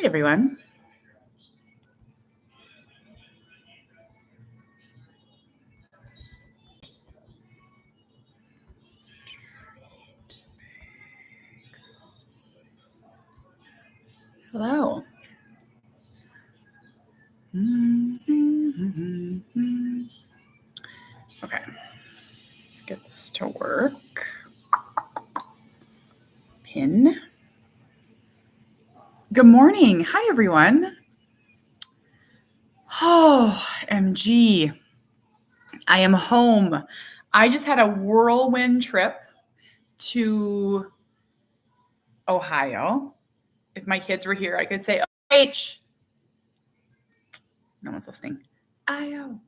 Hi, everyone. Hello. Okay, let's get this to work. Pin. Good morning. Hi, everyone. Oh, MG. I am home. I just had a whirlwind trip to Ohio. If my kids were here, I could say OH. No one's listening. IO.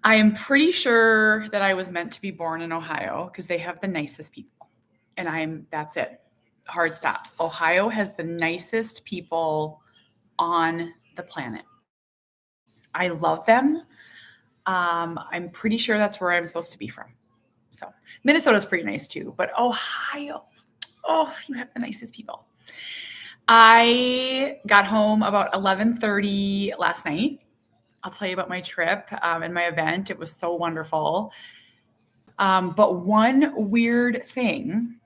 I am pretty sure that I was meant to be born in Ohio because they have the nicest people. And that's it. Hard stop. Ohio has the nicest people on the planet. I love them. I'm pretty sure that's where I'm supposed to be from. So Minnesota's pretty nice too, but Ohio, oh, you have the nicest people. I got home about 11:30 last night. I'll tell you about my trip and my event. It was so wonderful. But one weird thing.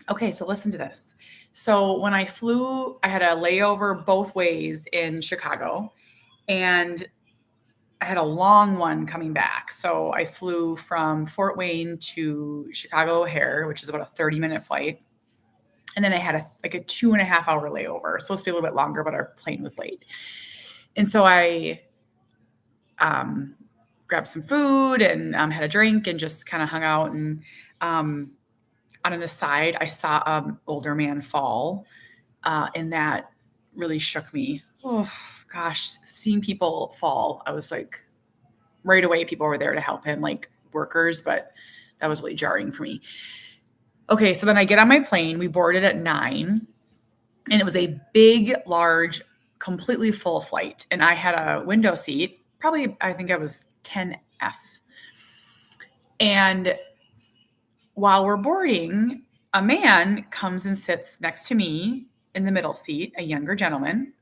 Okay, so listen to this. So when I flew, I had a layover both ways in Chicago, and I had a long one coming back. So I flew from Fort Wayne to Chicago O'Hare, which is about a 30-minute flight. And then I had a 2.5 hour layover. It was supposed to be a little bit longer, but our plane was late. And so I grabbed some food and had a drink and just kind of hung out. And on an aside, I saw an older man fall, and that really shook me. Oh, gosh, seeing people fall, I was like, right away, people were there to help him, like workers, but that was really jarring for me. Okay, so then I get on my plane. We boarded at 9, and it was a big, large, completely full flight. And I had a window seat, probably, I think I was 10F. And while we're boarding, a man comes and sits next to me in the middle seat, a younger gentleman,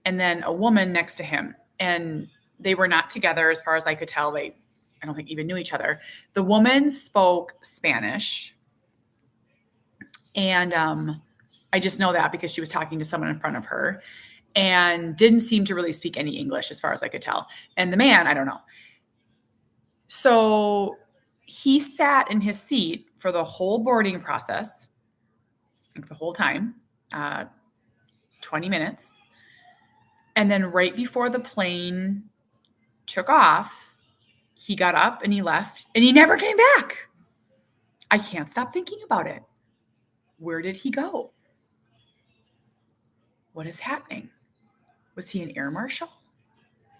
and then a woman next to him. And they were not together as far as I could tell. I don't think even knew each other. The woman spoke Spanish. And I just know that because she was talking to someone in front of her and didn't seem to really speak any English as far as I could tell. And the man, I don't know. So he sat in his seat for the whole boarding process, like the whole time, 20 minutes. And then right before the plane took off, he got up and he left and he never came back. I can't stop thinking about it. Where did he go? What is happening? Was he an air marshal?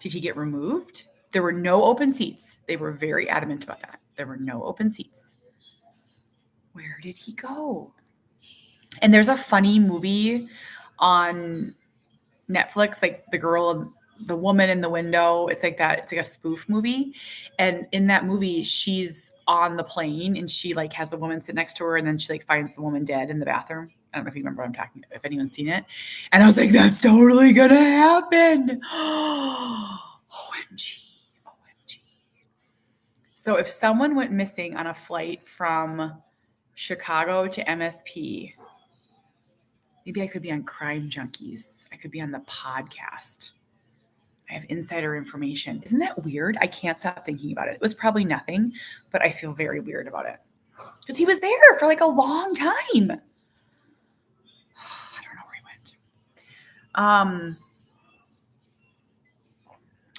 Did he get removed? There were no open seats. They were very adamant about that. There were no open seats. Where did he go? And there's a funny movie on Netflix, like the woman in the window. It's like that. It's like a spoof movie. And in that movie, she's on the plane and she like has a woman sit next to her, and then she like finds the woman dead in the bathroom. I don't know if you remember what I'm talking about, if anyone's seen it. And I was like, that's totally gonna happen. OMG. OMG. So if someone went missing on a flight from Chicago to MSP, maybe I could be on Crime Junkies. I could be on the podcast. I have insider information. Isn't that weird? I can't stop thinking about it. It was probably nothing, but I feel very weird about it because he was there for like a long time. I don't know where he went.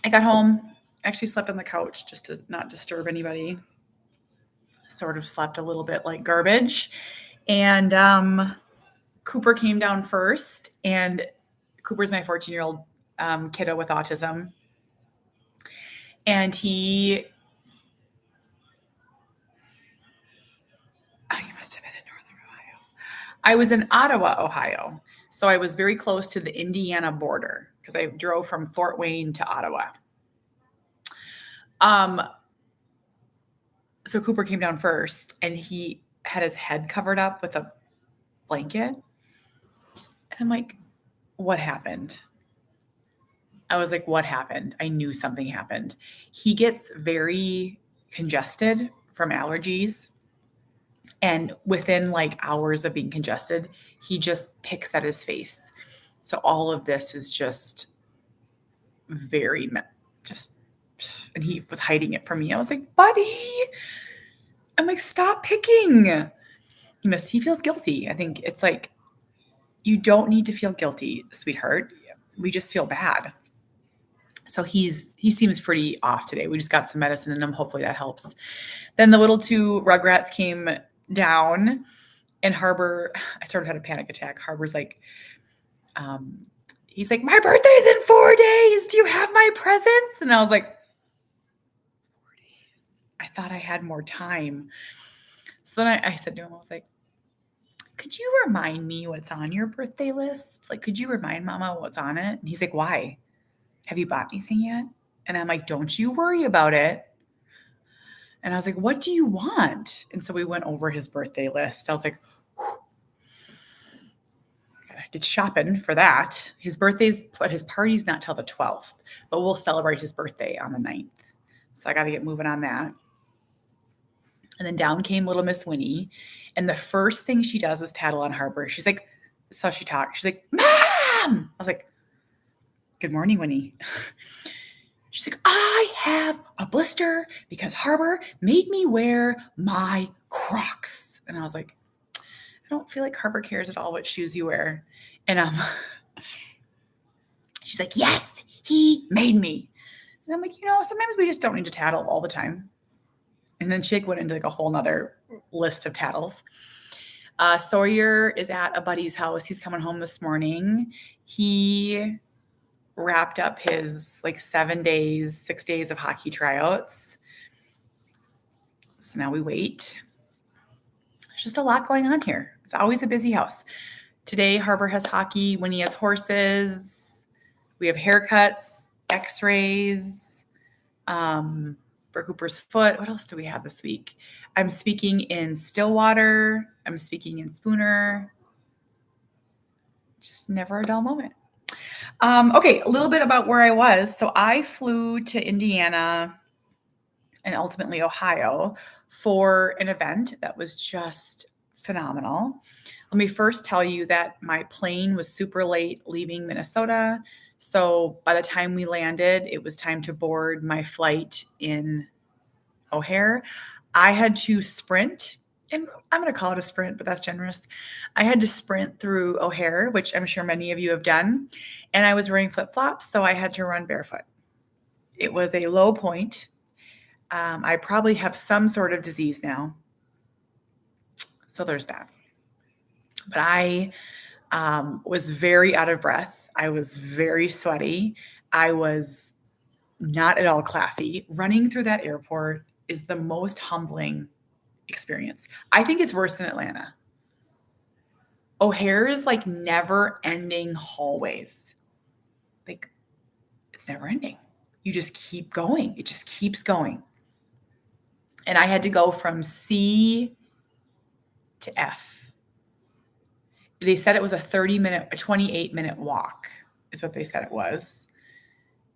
I got home, actually slept on the couch just to not disturb anybody. Sort of slept a little bit like garbage. And Cooper came down first, and Cooper's my 14-year-old kiddo with autism. And he must have been in Northern Ohio. I was in Ottawa, Ohio. So I was very close to the Indiana border because I drove from Fort Wayne to Ottawa. So Cooper came down first, and he had his head covered up with a blanket. And I'm like, what happened? I was like, what happened? I knew something happened. He gets very congested from allergies. And within like hours of being congested, he just picks at his face. So all of this is just very, just, and he was hiding it from me. I was like, buddy, I'm like, stop picking. He feels guilty. I think it's like, you don't need to feel guilty, sweetheart. We just feel bad. So he seems pretty off today. We just got some medicine in him. Hopefully that helps. Then the little two rugrats came down, and Harbor, I sort of had a panic attack. Harbor's like, he's like, my birthday's in 4 days. Do you have my presents? And I was like, 4 days. I thought I had more time. So then I said to him, I was like, could you remind me what's on your birthday list? Like, could you remind Mama what's on it? And he's like, why? Have you bought anything yet? And I'm like, don't you worry about it. And I was like, what do you want? And so we went over his birthday list. I was like, gotta get shopping for that. His party's not till the 12th, but we'll celebrate his birthday on the 9th. So I got to get moving on that. And then down came little Miss Winnie. And the first thing she does is tattle on Harbor. She's like, that's how she talks. She's like, Mom! I was like, good morning, Winnie. She's like, I have a blister because Harbor made me wear my Crocs. And I was like, I don't feel like Harbor cares at all what shoes you wear. And she's like, yes, he made me. And I'm like, sometimes we just don't need to tattle all the time. And then she went into like a whole nother list of tattles. Sawyer is at a buddy's house. He's coming home this morning. He wrapped up his like 6 days of hockey tryouts. So now we wait. There's just a lot going on here. It's always a busy house. Today, Harbor has hockey. Winnie has horses. We have haircuts, x-rays, for Cooper's foot. What else do we have this week? I'm speaking in Stillwater. I'm speaking in Spooner. Just never a dull moment. Okay, a little bit about where I was. So I flew to Indiana and ultimately Ohio for an event that was just phenomenal. Let me first tell you that my plane was super late leaving Minnesota. So by the time we landed, it was time to board my flight in O'Hare. I had to sprint, and I'm going to call it a sprint, but that's generous. I had to sprint through O'Hare, which I'm sure many of you have done. And I was wearing flip-flops, so I had to run barefoot. It was a low point. I probably have some sort of disease now. So there's that. But I was very out of breath. I was very sweaty. I was not at all classy. Running through that airport is the most humbling experience. I think it's worse than Atlanta. O'Hare is like never ending hallways. Like it's never ending. You just keep going. It just keeps going. And I had to go from C to F. They said it was a 28-minute walk is what they said it was.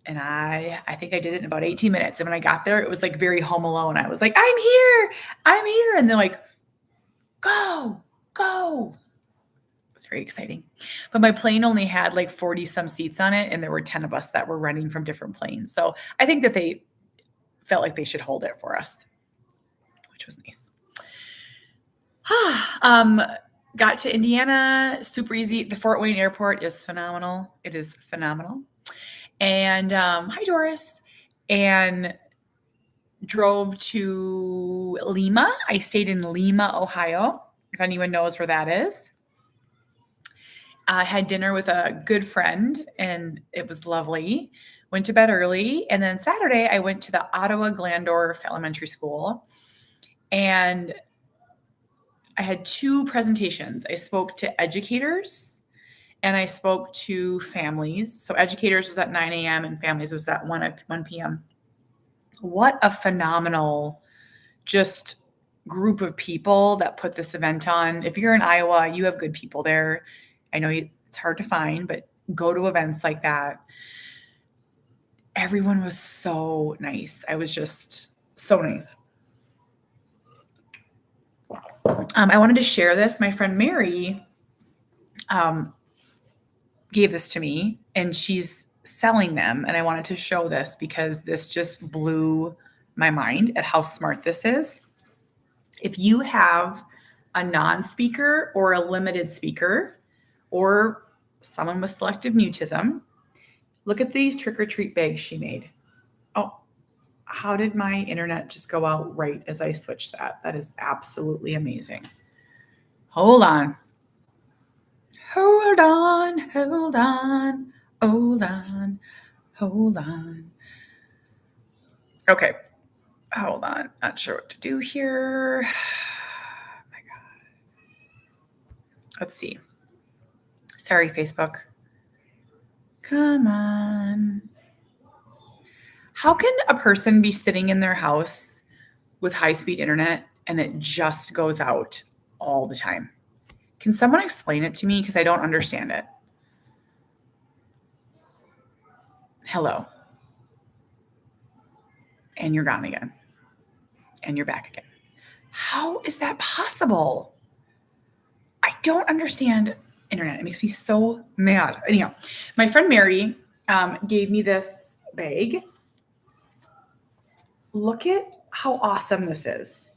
And I think I did it in about 18 minutes. And when I got there, it was like very Home Alone. I was like, I'm here. And they're like, go. It was very exciting. But my plane only had like 40 some seats on it. And there were 10 of us that were running from different planes. So I think that they felt like they should hold it for us, which was nice. Got to Indiana, super easy. The Fort Wayne airport is phenomenal. It is phenomenal. And hi, Doris. And drove to Lima. I stayed in Lima, Ohio, if anyone knows where that is. I had dinner with a good friend, and it was lovely. Went to bed early. And then Saturday, I went to the Ottawa Glandorf Elementary School. And I had 2 presentations. I spoke to educators and I spoke to families. So educators was at 9 a.m. and families was at 1 p.m. What a phenomenal just group of people that put this event on. If you're in Iowa, you have good people there. I know it's hard to find, but go to events like that. Everyone was so nice. I was just so nice. I wanted to share this. My friend Mary gave this to me, and she's selling them. And I wanted to show this because this just blew my mind at how smart this is. If you have a non-speaker or a limited speaker or someone with selective mutism, look at these trick-or-treat bags she made. Oh, how did my internet just go out right as I switched that? That is absolutely amazing. Hold on. Hold on, hold on, hold on, hold on. Okay, hold on. Not sure what to do here. Oh my God. Let's see. Sorry, Facebook. Come on. How can a person be sitting in their house with high-speed internet and it just goes out all the time? Can someone explain it to me? Because I don't understand it. Hello. And you're gone again. And you're back again. How is that possible? I don't understand internet. It makes me so mad. Anyhow, my friend Mary gave me this bag. Look at how awesome this is.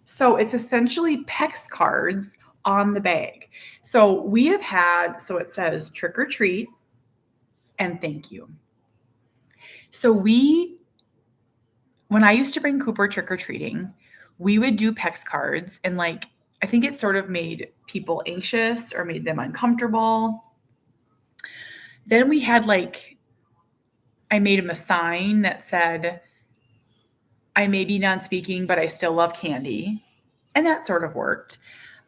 So it's essentially PEX cards on the bag. So we have had, so it says trick or treat and thank you. So when I used to bring Cooper trick or treating, we would do PEX cards, and like, I think it sort of made people anxious or made them uncomfortable. Then we had I made him a sign that said, I may be non-speaking, but I still love candy. And that sort of worked.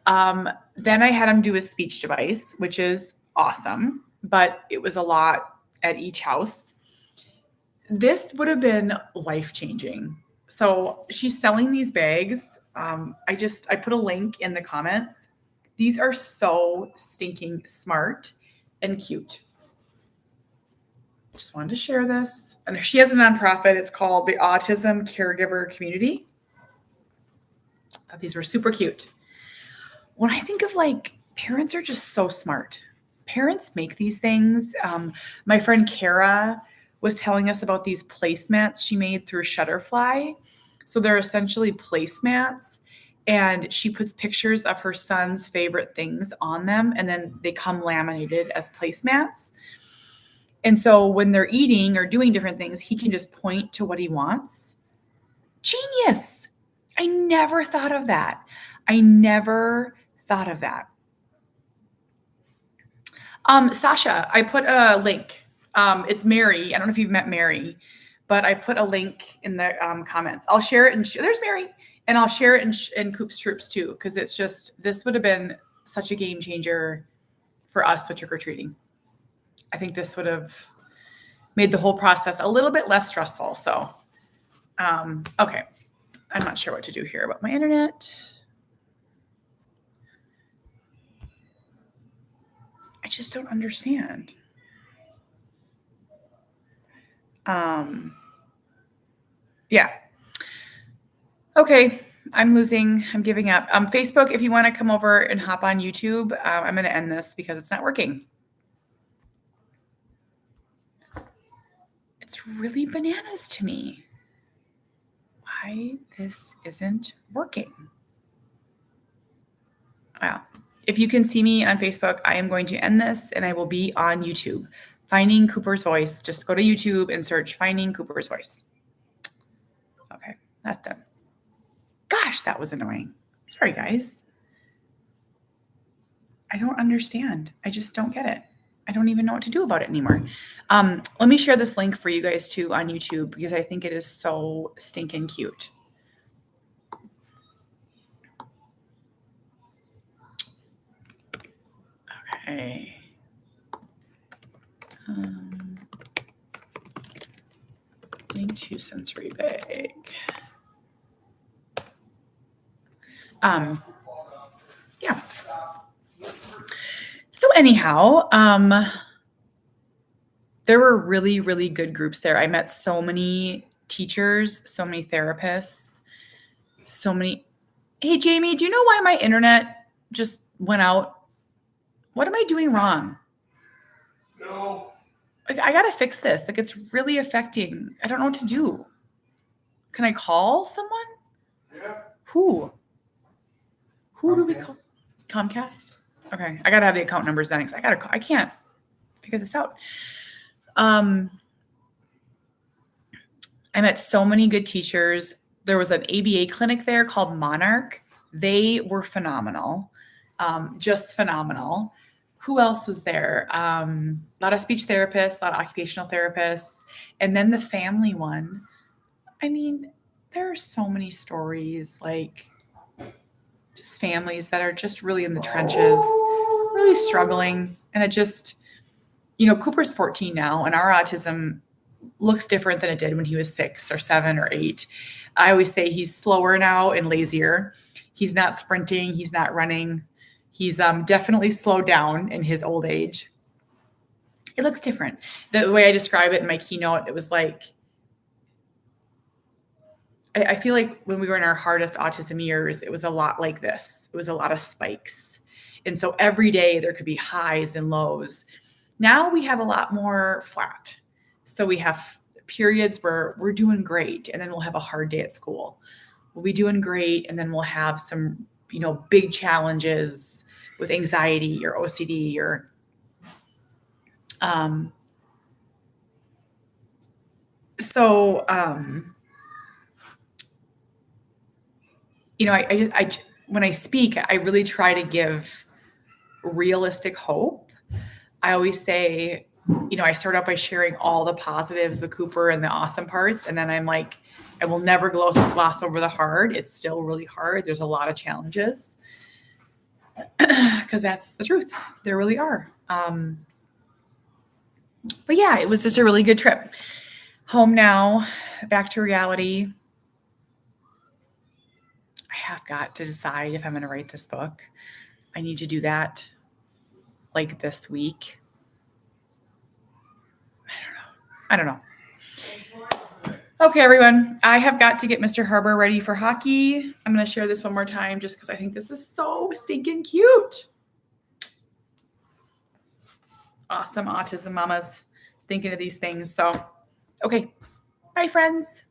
Then I had him do a speech device, which is awesome, but it was a lot at each house. This would have been life-changing. So she's selling these bags. I put a link in the comments. These are so stinking smart and cute. Just wanted to share this. And she has a nonprofit. It's called the Autism Caregiver Community. I thought these were super cute. When I think of parents are just so smart. Parents make these things. My friend Kara was telling us about these placemats she made through Shutterfly. So they're essentially placemats, and she puts pictures of her son's favorite things on them, and then they come laminated as placemats. And so when they're eating or doing different things, he can just point to what he wants. Genius. I never thought of that. Sasha, I put a link. It's Mary. I don't know if you've met Mary, but I put a link in the comments. I'll share it. There's Mary. And I'll share it in Coop's Troops too, because it's just, this would have been such a game changer for us with trick-or-treating. I think this would have made the whole process a little bit less stressful. So, okay. I'm not sure what to do here about my internet. I just don't understand. Yeah. Okay. I'm giving up. Facebook, if you want to come over and hop on YouTube, I'm going to end this because it's not working. It's really bananas to me why this isn't working. Wow. If you can see me on Facebook, I am going to end this and I will be on YouTube. Finding Cooper's Voice. Just go to YouTube and search Finding Cooper's Voice. Okay, that's done. Gosh, that was annoying. Sorry, guys. I don't understand. I just don't get it. I don't even know what to do about it anymore. Let me share this link for you guys too on YouTube because I think it is so stinking cute. Okay. Link to sensory bag. Yeah. So anyhow, there were really, really good groups there. I met so many teachers, so many therapists, so many. Hey, Jamie, do you know why my internet just went out? What am I doing wrong? No. I got to fix this. Like, it's really affecting. I don't know what to do. Can I call someone? Yeah. Who? Who do we Comcast. call? Comcast? Okay. I got to have the account numbers then because I can't figure this out. I met so many good teachers. There was an ABA clinic there called Monarch. They were phenomenal, just phenomenal. Who else was there? A lot of speech therapists, a lot of occupational therapists, and then the family one. I mean, there are so many stories, like just families that are just really in the trenches, really struggling. And it just, Cooper's 14 now, and our autism looks different than it did when he was 6 or 7 or 8. I always say he's slower now and lazier. He's not sprinting. He's not running. He's definitely slowed down in his old age. It looks different. The way I describe it in my keynote, it was like, I feel like when we were in our hardest autism years, it was a lot like this. It was a lot of spikes. And so every day there could be highs and lows. Now we have a lot more flat. So we have periods where we're doing great, and then we'll have a hard day at school. We'll be doing great, and then we'll have some, big challenges with anxiety or OCD or when I speak, I really try to give realistic hope. I always say, I start out by sharing all the positives of Cooper and the awesome parts. And then I'm like, I will never gloss over the hard. It's still really hard. There's a lot of challenges because that's the truth. There really are. But yeah, it was just a really good trip. Home now, back to reality. I have got to decide if I'm going to write this book. I need to do that like this week. I don't know. Okay, everyone. I have got to get Mr. Harbor ready for hockey. I'm going to share this one more time just because I think this is so stinking cute. Awesome autism mamas thinking of these things. So, okay. Bye, friends.